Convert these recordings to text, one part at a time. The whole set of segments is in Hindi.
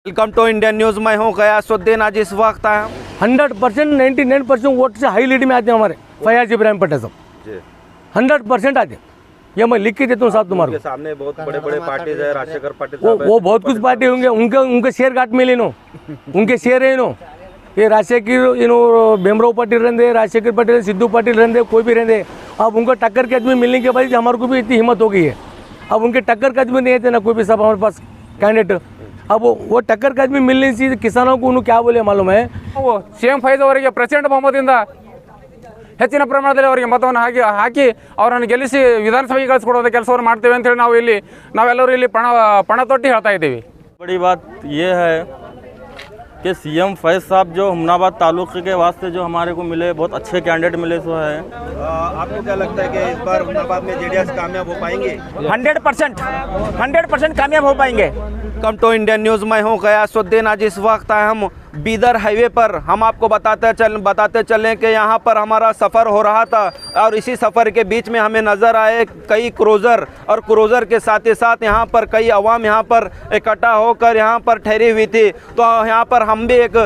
Welcome to Indian news. मैं हूँ गयासुद्दीन। आज इस वक्त आया 100% 99% वोट से हाई लीड में आते हैं हमारे फयाज इब्राहिम पटेल साहब। 100% आते हैं, ये मैं लिख के देता हूँ साहब तुम्हारे के सामने बहुत बड़े बड़े पार्टीज है, राजशेखर पाटिल वो बहुत कुछ पार्टी होंगे, उनके शेयर घाट में लेनो, उनके शेयर है नो। ये राजशेखर इनो भीमराव पाटिल रहते, राजशेखर पाटिल, सिद्धू पाटिल रहते, कोई भी रहते। अब उनको टक्कर के आदमी मिलने के बाद हमारे को भी इतनी हिम्मत हो गई है। अब उनके टक्कर के आदमी नहीं थे ना कोई भी साहब हमारे पास कैंडिडेट। अब वो टक्कर का आदमी मिलने से किसानों को उन्होंने क्या बोले मालूम है, वो सीएम ಫೈಜ್ ಅವರಿಗೆ ಪ್ರಚಂಡ ಬಹುಮತದಿಂದ ಹೆಚ್ಚಿನ ಪ್ರಮಾಣದಲ್ಲಿ ಅವರಿಗೆ ಮತವನ್ನು ಹಾಕಿ ಅವರನ್ನು ಗೆಲ್ಲಿಸಿ ವಿಧಾನಸಭೆಗೆ ಕಳಿಸಿಕೊಡುವ ಕೆಲಸವನ್ನು ಮಾಡ್ತೇವೆ ಅಂತ ಹೇಳಿ ನಾವೆಲ್ಲರೂ ಇಲ್ಲಿ ಪಣ ತೊಟ್ಟಿ ಹೇಳ್ತಾ ಇದ್ದೀವಿ। बड़ी बात ये है कि सीएम फैज साहब जो हुमनाबाद तालुके के वास्ते जो हमारे को मिले, बहुत अच्छे कैंडिडेट मिले सो है। आपको क्या लगता है कि इस बार हुमनाबाद में जेडीएस कामयाब हो पाएंगे? 100% कामयाब हो पाएंगे। Welcome to Indian news. मैं हूँ गयासुद्दीन। आज इस वक्त आए हम बीदर हाईवे पर। हम आपको बताते चलें कि यहाँ पर हमारा सफ़र हो रहा था और इसी सफ़र के बीच में हमें नज़र आए कई क्रूज़र और क्रूज़र के साथ ही साथ यहाँ पर कई अवाम यहाँ पर इकट्ठा होकर यहाँ पर ठहरी हुई थी। तो यहाँ पर हम भी एक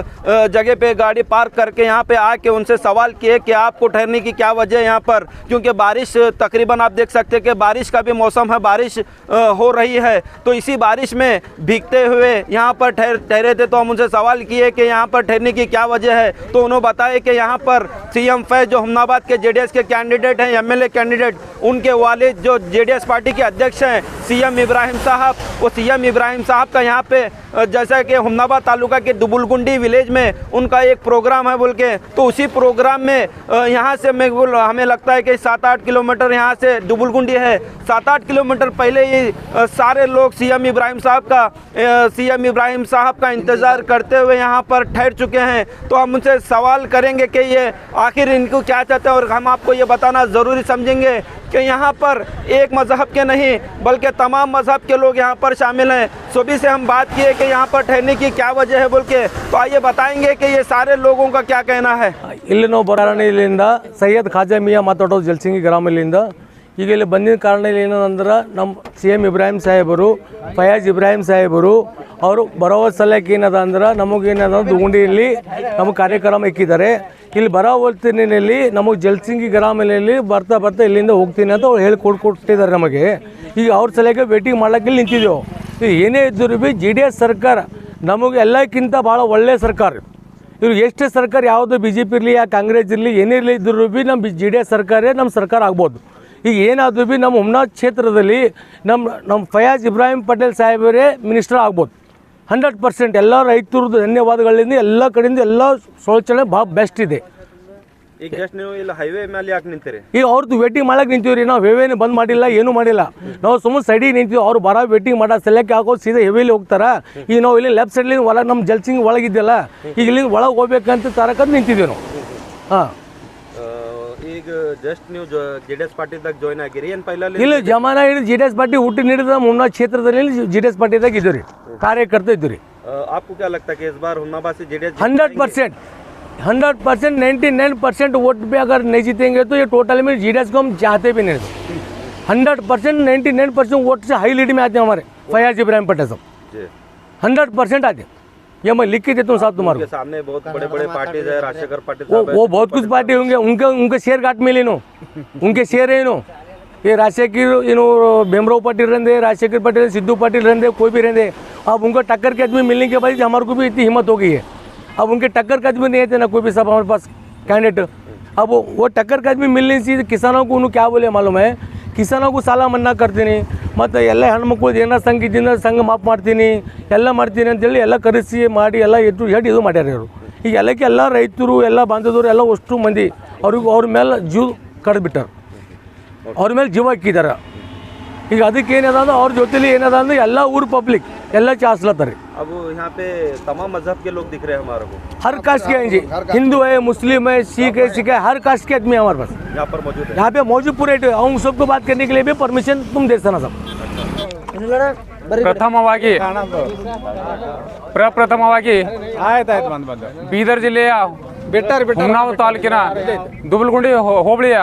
जगह पे गाड़ी पार्क करके यहाँ पे आके उनसे सवाल किए कि आपको ठहरने की क्या वजह है यहाँ पर, क्योंकि बारिश तकरीबन आप देख सकते हैं कि बारिश का भी मौसम है, बारिश हो रही है। तो इसी बारिश में भीगते हुए यहाँ पर ठहरे थे। तो हम उनसे सवाल किए कि यहाँ पर ठहरने की क्या वजह है। तो उन्होंने बताया कि यहाँ पर सीएम फैज जो हुमनाबाद के जेडीएस के कैंडिडेट हैं, एमएलए कैंडिडेट, उनके वालिद जो जेडीएस पार्टी के अध्यक्ष हैं सीएम इब्राहिम साहब, वो सीएम इब्राहिम साहब का यहाँ पे जैसा कि हुमनाबाद तालुका के दुबुलगुंडी विलेज में उनका एक प्रोग्राम है बोल के, तो उसी प्रोग्राम में यहाँ से हमें लगता है कि 7-8 किलोमीटर यहाँ से दुबुलगुंडी है। 7-8 किलोमीटर पहले ही सारे लोग सीएम इब्राहिम साहब का इंतज़ार करते हुए यहाँ पर ठहर चुके हैं। तो हम उनसे सवाल करेंगे कि ये आखिर इनको क्या चाहते हैं, और हम आपको ये बताना ज़रूरी समझेंगे कि यहाँ पर एक मज़हब के नहीं बल्कि तमाम मज़हब के लोग यहाँ पर शामिल हैं। सभी से हम बात किए कि यहाँ पर ठहरने की क्या वजह है बोल के, तो आइए बताएंगे कि ये सारे लोगों का क्या कहना है। ಇಲ್ಲಿ ನಾವು ಬರಾಣಿಲಿಂದ ಸೈಯದ್ ಖಾಜಾ ಮಿಯಾ ಮಾತಾಡೋದು ಜಲಸಿಂಗಿ ಗ್ರಾಮದಿಂದ। ಈಗ ಇಲ್ಲಿ ಬಂದಿನ ಕಾರಣ ಏನಂದ್ರೆ ನಮ್ಮ CM ಇಬ್ರಾಹಿಂ ಸಾಹೇಬರು, ಫಯಾಜ್ ಇಬ್ರಾಹಿಂ ಸಾಹೇಬರು ಅವರು ಬರೋ ಸಲಕ್ಕೆ ಏನದ ಅಂದ್ರೆ ನಮಗೇನದ ದುಗುಂಡಿಯಲ್ಲಿ ನಮ್ಮ ಕಾರ್ಯಕ್ರಮ ಇಕ್ಕಿದ್ದಾರೆ। ಇಲ್ಲಿ ಬರೋ ಹೊತ್ತಿನಲ್ಲಿ ನಮಗೆ ಜಲಸಿಂಗಿ ಗ್ರಾಮದಲ್ಲಿ ಬರ್ತಾ ಇಲ್ಲಿಂದ ಹೋಗ್ತೀನಿ ಅಂತ ಅವ್ರು ಕೊಟ್ಟಿದ್ದಾರೆ ನಮಗೆ। ಈಗ ಅವ್ರ ಸಲಕ್ಕೆ ವೇಟಿಂಗ್ ಮಾಡ್ಲಿಕ್ಕೆ ಇಲ್ಲಿ ನಿಂತಿದ್ದೆವು। ಈಗ ಏನೇ ಇದ್ದರೂ ಬಿ JDS ಸರ್ಕಾರ ನಮಗೆ ಎಲ್ಲಕ್ಕಿಂತ ಭಾಳ ಒಳ್ಳೆಯ ಸರ್ಕಾರ। ಇವರು ಎಷ್ಟೇ ಸರ್ಕಾರ ಯಾವುದು BJP ಇರಲಿ ಯಾ ಕಾಂಗ್ರೆಸ್ ಇರಲಿ ಏನೇ ಇರಲಿ ಇದ್ದರೂ ಬಿ ನಮ್ಮ JDS ಸರ್ಕಾರೇ ನಮ್ಮ ಸರ್ಕಾರ ಆಗ್ಬೋದು। ಈಗ ಏನಾದರೂ ಬಿ ನಮ್ಮ ಹುಮ್ನಾಬಾದ್ ಕ್ಷೇತ್ರದಲ್ಲಿ ನಮ್ಮ ಫಯಾಜ್ ಇಬ್ರಾಹಿಂ ಪಟೇಲ್ ಸಾಹೇಬರೇ ಮಿನಿಸ್ಟರ್ ಆಗ್ಬೋದು 100%। ಎಲ್ಲ ರೈತರದ್ದು ಧನ್ಯವಾದಗಳಿಂದ ಎಲ್ಲ ಕಡೆಯಿಂದ ಎಲ್ಲ ಶೋಚನೆ ಭಾಳ ಬೆಸ್ಟ್ ಇದೆ। ಈಗ ಜಸ್ಟ್ ನೀವು ಇಲ್ಲಿ ಹೈವೇ ಮೇಲೆ ಯಾಕೆ ನಿಂತೀರಿ? ಈಗ ಅವ್ರದ್ದು ವೇಟಿಂಗ್ ಮಾಡಕ್ಕೆ ನಿಂತೀವ್ರಿ ನಾವು, ಹೆವೇನು ಬಂದ್ ಮಾಡಿಲ್ಲ, ಏನೂ ಮಾಡಿಲ್ಲ, ನಾವು ಸುಮ್ಮನೆ ಸೈಡಿಗೆ ನಿಂತೀವಿ। ಅವ್ರು ಬರೋ ವೇಟಿಂಗ್ ಮಾಡೋ ಸೆಲೆಕ್ಟ್ ಹಾಕೋದು ಸೀದಾ ಹೆವಿಲಿ ಹೋಗ್ತಾರೆ। ಈಗ ನಾವು ಇಲ್ಲಿ ಲೆಫ್ಟ್ ಸೈಡ್ಲಿಂದ ಒಳಗೆ ನಮ್ಮ ಜಲಸಿಂಗ್ ಒಳಗಿದ್ದೆಲ್ಲ ಈಗ ಇಲ್ಲಿಂದ ಒಳಗೆ ಹೋಗ್ಬೇಕಂತ ತರಕಂತ ನಿಂತಿದ್ದೀವಿ ನಾವು। ಹಾಂ, ಈಗ ಜಸ್ಟ್ ನೀವು JDS ಪಾರ್ಟಿ ದಾಗ ಜಾಯ್ನ್ ಆಗಿರಿ ಏನು ಪೈಲ? ಇಲ್ಲಿ ಜಮಾನ ಹಿಡಿದು JDS ಪಾರ್ಟಿ ಹುಟ್ಟಿ ನೀಡಿದ ಹುಮ್ನಾಬಾದ್ ಕ್ಷೇತ್ರದಲ್ಲಿ JDS ಪಾರ್ಟಿದಾಗ ಇದ್ದೀವಿ, ಕಾರ್ಯಕರ್ತ ಇದ್ದೀವಿ। आपको क्या लगता है कि इस बार हुमनाबाद से JDS 100%, 99% वोट पे अगर नहीं जीतेंगे तो ये टोटल में JDS को हम चाहते भी नहीं। 100% 99% वोट से हाई लीड में आते हैं हमारे फयाज इब्राहिम पटेल साहब। 100% आते हैं, ये मैं लिख के देता हूँ साहब तुम्हारे के सामने बहुत बड़े बड़े पार्टीज है, राजशेखर पाटिल वो बहुत कुछ पार्टी होंगे, उनके शेयर घाट में लेनो, उनके शेयर है नो। ये राजशेखर भीमराव पाटिल रहते, राजशेखर पाटिल, सिद्धू पाटिल रहते, कोई भी रहते। अब उनको टक्कर के आदमी मिलने के बाद हमारे को भी इतनी हिम्मत हो गई है। अब उनके टक्कर का आदमी नहीं थे ना कोई भी साहब हमारे पास कैंडिडेट। अब वो टक्कर का आदमी मिलने से किसानों को उन्होंने क्या बोले मालूम है, ಕಿಸಾನಗೂ ಸಾಲ ಮನ್ನಾ ಮಾಡ್ತೀನಿ ಮತ್ತು ಎಲ್ಲ ಹೆಣ್ಮಕ್ಳು ಏನೋ ಸಂಘ ಮಾಫ್ ಮಾಡ್ತೀನಿ ಎಲ್ಲ ಮಾಡ್ತೀನಿ ಅಂತೇಳಿ ಎಲ್ಲ ಕರೆಸಿ ಮಾಡಿ ಎಲ್ಲ ಇದು ಮಾಡ್ಯಾರ ಇವರು। ಈಗ ಎಲ್ಲ ರೈತರು ಎಲ್ಲ ಬಾಂಧವರು ಎಲ್ಲ ಅಷ್ಟು ಮಂದಿ ಅವ್ರ ಮೇಲೆ ಜೀವ ಕಡ್ಬಿಟ್ಟಾರೆ, ಅವ್ರ ಮೇಲೆ ಜೀವ ಹಾಕಿದ್ದಾರೆ। ಈಗ ಅದಕ್ಕೆ ಏನದ ಅಂದ್ರೆ ಅವ್ರ ಜೊತೆಲಿ ಏನದ ಅಂದ್ರೆ ಎಲ್ಲ ಊರು ಪಬ್ಲಿಕ್ ಎಲ್ಲ ಚಾಸ್ಲತ್ತಾರೆ। अब यहाँ पे तमाम मजहब के लोग दिख रहे हैं हमारे को, हर कास्ट के हैं जी, हिंदू है, मुस्लिम है, सिख है, हर कास्ट के आदमी हमारे पास यहाँ पर मौजूद है। यहाँ पे मौजूद पूरे हम सबको बात करने के लिए भी परमिशन तुम दे सकना सब। ಪ್ರಪ್ರಥಮವಾಗಿ ಬೀದರ್ ಜಿಲ್ಲೆಯ ಹುಮ್ನಾಬಾದ್ ತಾಲೂಕಿನ ದುಬುಲ್ಗುಂಡಿ ಹೋಬಳಿಯ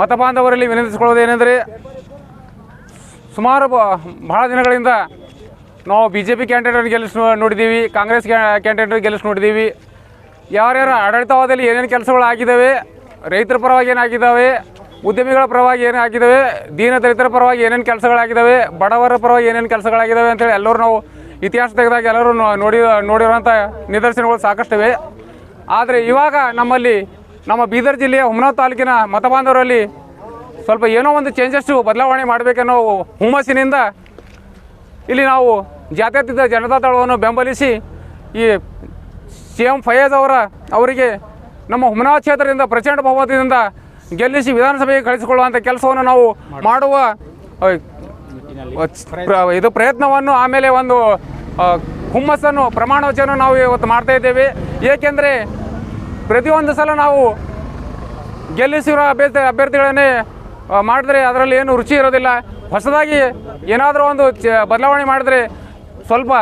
ಮತ ಬಾಂಧವರಲ್ಲಿ ವಿನಂತಿಸಿಕೊಳ್ಳೋದೇನೆಂದರೆ ಸುಮಾರು ಬಹಳ ದಿನಗಳಿಂದ ನಾವು BJP ಕ್ಯಾಂಡಿಡೇಟ್ ಗೆಲ್ಲಿಸಿ ನೋಡಿದ್ದೀವಿ, ಕಾಂಗ್ರೆಸ್ ಕ್ಯಾಂಡಿಡೇಟ್ ಗೆಲ್ಲಿಸಿ ನೋಡಿದ್ದೀವಿ. ಯಾರ್ಯಾರು ಆಡಳಿತವಾದಲ್ಲಿ ಏನೇನು ಕೆಲಸಗಳು ಆಗಿದ್ದಾವೆ, ರೈತರ ಪರವಾಗಿ ಏನಾಗಿದ್ದಾವೆ, ಉದ್ಯಮಿಗಳ ಪರವಾಗಿ ಏನಾಗಿದ್ದಾವೆ, ದೀನದಲಿತರ ಪರವಾಗಿ ಏನೇನು ಕೆಲಸಗಳಾಗಿದ್ದಾವೆ, ಬಡವರ ಪರವಾಗಿ ಏನೇನು ಕೆಲಸಗಳಾಗಿದ್ದಾವೆ ಅಂತೇಳಿ ಎಲ್ಲರೂ ನಾವು ಇತಿಹಾಸ ತೆಗೆದಾಗ ಎಲ್ಲರೂ ನೋಡಿರುವಂಥ ನಿದರ್ಶನಗಳು ಸಾಕಷ್ಟಿವೆ. ಆದರೆ ಇವಾಗ ನಮ್ಮಲ್ಲಿ ನಮ್ಮ ಬೀದರ್ ಜಿಲ್ಲೆಯ ಹುಮನಾಬಾದ್ ತಾಲೂಕಿನ ಮತಬಾಂಧವರಲ್ಲಿ ಸ್ವಲ್ಪ ಏನೋ ಒಂದು ಚೇಂಜಸ್ಸು ಬದಲಾವಣೆ ಮಾಡಬೇಕನ್ನೋ ಹುಮ್ಮಸ್ಸಿನಿಂದ ಇಲ್ಲಿ ನಾವು ಜಾತ್ಯತೀತ ಜನತಾ ದಳವನ್ನು ಬೆಂಬಲಿಸಿ ಈ CM ಫಯಾಜ್ ಅವರಿಗೆ ನಮ್ಮ ಹುಮನಾಬಾದ್ ಕ್ಷೇತ್ರದಿಂದ ಪ್ರಚಂಡ ಬಹುಮತದಿಂದ ಗೆಲ್ಲಿಸಿ ವಿಧಾನಸಭೆಗೆ ಕಳಿಸಿಕೊಳ್ಳುವಂಥ ಕೆಲಸವನ್ನು ನಾವು ಮಾಡುವ ಇದು ಪ್ರಯತ್ನವನ್ನು, ಆಮೇಲೆ ಒಂದು ಹುಮ್ಮಸ್ಸನ್ನು, ಪ್ರಮಾಣ ವಚನ ನಾವು ಇವತ್ತು ಮಾಡ್ತಾ ಇದ್ದೇವೆ. ಏಕೆಂದರೆ ಪ್ರತಿಯೊಂದು ಸಲ ನಾವು ಗೆಲ್ಲಿಸಿರೋ ಅಭ್ಯರ್ಥಿಗಳನ್ನೇ ಮಾಡಿದ್ರೆ ಅದರಲ್ಲಿ ಏನು ರುಚಿ ಇರೋದಿಲ್ಲ. ಹೊಸದಾಗಿ ಏನಾದರೂ ಒಂದು ಬದಲಾವಣೆ ಮಾಡಿದ್ರೆ ಸ್ವಲ್ಪ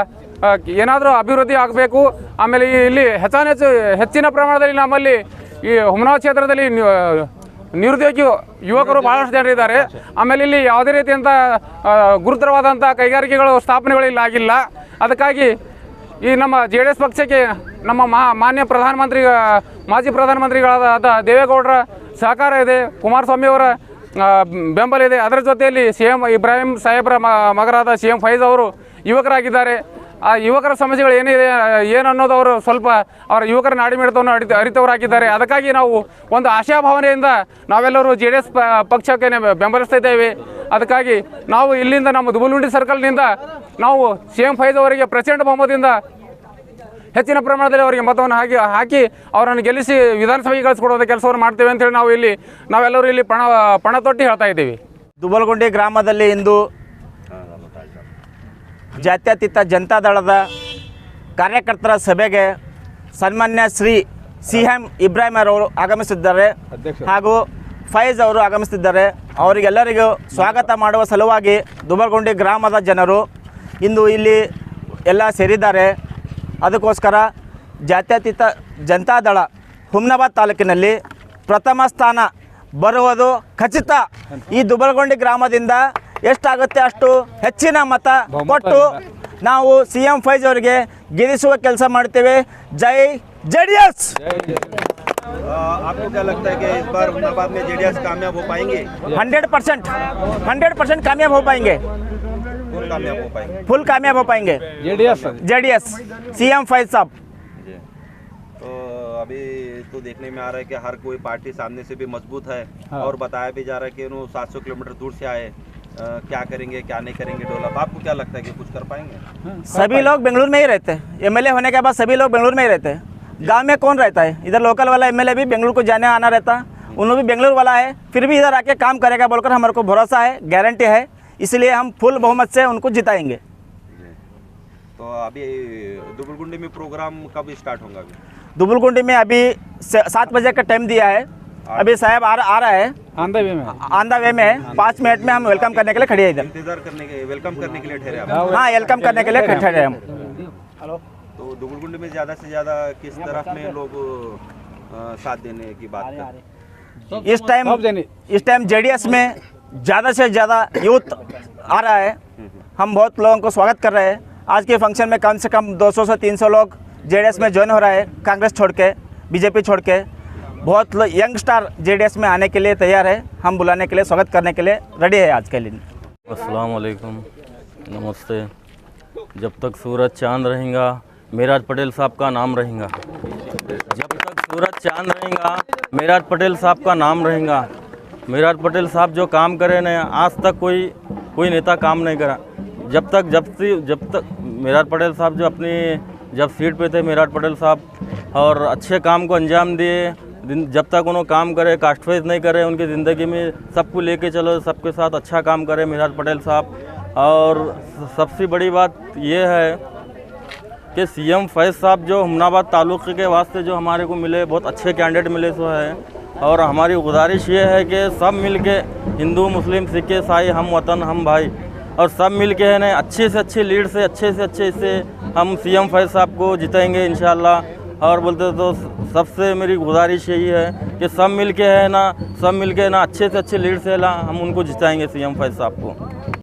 ಏನಾದರೂ ಅಭಿವೃದ್ಧಿ ಆಗಬೇಕು. ಆಮೇಲೆ ಇಲ್ಲಿ ಹೆಚ್ಚಿನ ಪ್ರಮಾಣದಲ್ಲಿ ನಮ್ಮಲ್ಲಿ ಈ ಹುಮನಾಬಾದ್ ಕ್ಷೇತ್ರದಲ್ಲಿ ನಿರುದ್ಯೋಗಿ ಯುವಕರು ಭಾಳಷ್ಟು ಜನರಿದ್ದಾರೆ. ಆಮೇಲೆ ಇಲ್ಲಿ ಯಾವುದೇ ರೀತಿಯಂಥ ಗುರುತರವಾದಂಥ ಕೈಗಾರಿಕೆಗಳು ಸ್ಥಾಪನೆಗಳು ಇಲ್ಲಿ ಆಗಿಲ್ಲ. ಅದಕ್ಕಾಗಿ ಈ ನಮ್ಮ JDS ಪಕ್ಷಕ್ಕೆ ನಮ್ಮ ಮಾನ್ಯ ಮಾಜಿ ಪ್ರಧಾನಮಂತ್ರಿಗಳಾದ ದೇವೇಗೌಡರ ಸಹಕಾರ ಇದೆ, ಕುಮಾರಸ್ವಾಮಿಯವರ ಬೆಂಬಲ ಇದೆ. ಅದರ ಜೊತೆಯಲ್ಲಿ CM ಇಬ್ರಾಹಿಂ ಸಾಹೇಬ್ರ ಮಗರಾದ CM ಫಯಾಜ್ ಅವರು ಯುವಕರಾಗಿದ್ದಾರೆ. ಆ ಯುವಕರ ಸಮಸ್ಯೆಗಳು ಏನಿದೆ ಏನು ಅನ್ನೋದು ಅವರು ಸ್ವಲ್ಪ ಅವರ ಯುವಕರ ನಾಡಿಮಿಡಿತವನ್ನು ಅರಿತವರಾಗಿದ್ದಾರೆ. ಅದಕ್ಕಾಗಿ ನಾವು ಒಂದು ಆಶಾಭಾವನೆಯಿಂದ ನಾವೆಲ್ಲರೂ JDS ಪಕ್ಷಕ್ಕೆ ಬೆಂಬಲಿಸ್ತಾ ಇದ್ದೇವೆ. ಅದಕ್ಕಾಗಿ ನಾವು ಇಲ್ಲಿಂದ ನಮ್ಮ ದುಬುಲ್ಗುಂಡಿ ಸರ್ಕಲ್ನಿಂದ ನಾವು CM ಫಯಾಜ್ ಅವರಿಗೆ ಪ್ರಚಂಡ ಬಹುಮತದಿಂದ ಹೆಚ್ಚಿನ ಪ್ರಮಾಣದಲ್ಲಿ ಅವರಿಗೆ ಮತವನ್ನು ಹಾಕಿ ಅವರನ್ನು ಗೆಲ್ಲಿಸಿ ವಿಧಾನಸಭೆಗೆ ಕಳಿಸಿಕೊಡುವಂಥ ಕೆಲಸವನ್ನು ಮಾಡ್ತೇವೆ ಅಂತೇಳಿ ನಾವೆಲ್ಲರೂ ಇಲ್ಲಿ ಪಣ ತೊಟ್ಟಿ ಹೇಳ್ತಾ ಇದ್ದೀವಿ. ದುಬಲ್ಗುಂಡಿ ಗ್ರಾಮದಲ್ಲಿ ಇಂದು ಜಾತ್ಯತೀತ ಜನತಾ ದಳದ ಕಾರ್ಯಕರ್ತರ ಸಭೆಗೆ ಸನ್ಮಾನ್ಯ ಶ್ರೀ CM ಇಬ್ರಾಹಿಂ ಅವರು ಆಗಮಿಸಿದ್ದಾರೆ ಹಾಗೂ ಫಯಾಜ್ ಅವರು ಆಗಮಿಸಿದ್ದಾರೆ. ಅವರಿಗೆಲ್ಲರಿಗೂ ಸ್ವಾಗತ ಮಾಡುವ ಸಲುವಾಗಿ ದುಬಲ್ಗುಂಡಿ ಗ್ರಾಮದ ಜನರು ಇಂದು ಇಲ್ಲಿ ಎಲ್ಲ ಸೇರಿದ್ದಾರೆ. ಅದಕ್ಕೋಸ್ಕರ ಜಾತ್ಯತೀತ ಜನತಾ ದಳ ಹುಮನಾಬಾದ್ ತಾಲೂಕಿನಲ್ಲಿ ಪ್ರಥಮ ಸ್ಥಾನ ಬರುವುದು ಖಚಿತ. ಈ ದುಬಲ್ಗುಂಡಿ ಗ್ರಾಮದಿಂದ ಎಷ್ಟಾಗುತ್ತೆ ಅಷ್ಟು ಹೆಚ್ಚಿನ ಮತ ಕೊಟ್ಟು ನಾವು CM ಫಯಾಜ್ ಅವರಿಗೆ ಗೆಲ್ಲಿಸುವ ಕೆಲಸ ಮಾಡ್ತೇವೆ. ಜೈ JDS. आपको क्या लगता है कि इस बार हुमनाबाद में JDS कामयाब हो पाएंगे? 100% कामयाब हो पाएंगे. फुल कामयाब हो पाएंगे. JDS CM फयाज साहब. तो अभी तो देखने में आ रहा है कि हर कोई पार्टी सामने से भी मजबूत है और बताया भी जा रहा है कि 700 किलोमीटर दूर से आए, क्या करेंगे क्या नहीं करेंगे डेवलप. आपको क्या लगता है कि कुछ कर पाएंगे? सभी लोग बेंगलुरु में ही रहते हैं. MLA होने के बाद सभी लोग बेंगलुरु में ही रहते हैं. गांव में कौन रहता है? इधर लोकल वाला MLA भी बेंगलुरु को जाने आना रहता, उन्होंने भी बेंगलुरु वाला है, फिर भी इधर आके काम करेगा बोलकर हमारे को भरोसा है, गारंटी है. इसलिए हम फुल बहुमत से उनको जिताएंगे. तो अभी दुबलगुंडी में प्रोग्राम कब स्टार्ट होगा? दुबलगुंडी में अभी 7 बजे का टाइम दिया है. अभी साहब आ रहा है, ऑन द वे में है. 5 मिनट में हम वेलकम करने के लिए खड़े हैं इधर. इंतजार करने के वेलकम करने के लिए ठहरे आप? हाँ, वेलकम करने के लिए ठहरे हम. तो दुबलगुंडी में ज़्यादा से ज़्यादा किस तरफ में लोग साथ देने की बात कर? इस टाइम JDS में ज़्यादा से ज़्यादा यूथ आ रहा है. हम बहुत लोगों को स्वागत कर रहे हैं. आज के फंक्शन में कम से कम 200 से 300 लोग JDS में ज्वाइन हो रहा है. कांग्रेस छोड़ के, BJP छोड़ के बहुत यंग स्टार JDS में आने के लिए तैयार है. हम बुलाने के लिए, स्वागत करने के लिए रेडी है आज के लिए. अस्सलाम वालेकुम, नमस्ते. जब तक सूरज चांद रहेगा मेराज पटेल साहब का नाम रहेगा. जब तक सूरज चांद रहेगा मेराज पटेल साहब का नाम रहेगा. मेराज पटेल साहब जो काम करे ना, आज तक कोई नेता काम नहीं करा. जब तक मेराज पटेल साहब जब सीट पे थे मेराज पटेल साहब, और अच्छे काम को अंजाम दिए. जब तक उन्होंने काम करे, कास्टवाइज नहीं करे, उनकी ज़िंदगी में सबको लेके चलो, सबके साथ अच्छा काम करे मेराज पटेल साहब. और सबसे बड़ी बात ये है कि CM फयाज साहब जो हुमनाबाद तालुके के वास्ते जो हमारे को मिले, बहुत अच्छे कैंडिडेट मिले सो है. और हमारी गुजारिश ये है कि सब मिल के, हिंदू मुस्लिम सिख ईसाई, हम वतन हम भाई, और सब मिल के है ना अच्छे से अच्छे लीड से अच्छे से हम CM फयाज साहब को जिताएंगे इंशाल्लाह. और बोलते तो सबसे मेरी गुजारिश यही है कि सब मिल के अच्छे से अच्छे लीड से हम उनको जिताएंगे CM फयाज साहब को.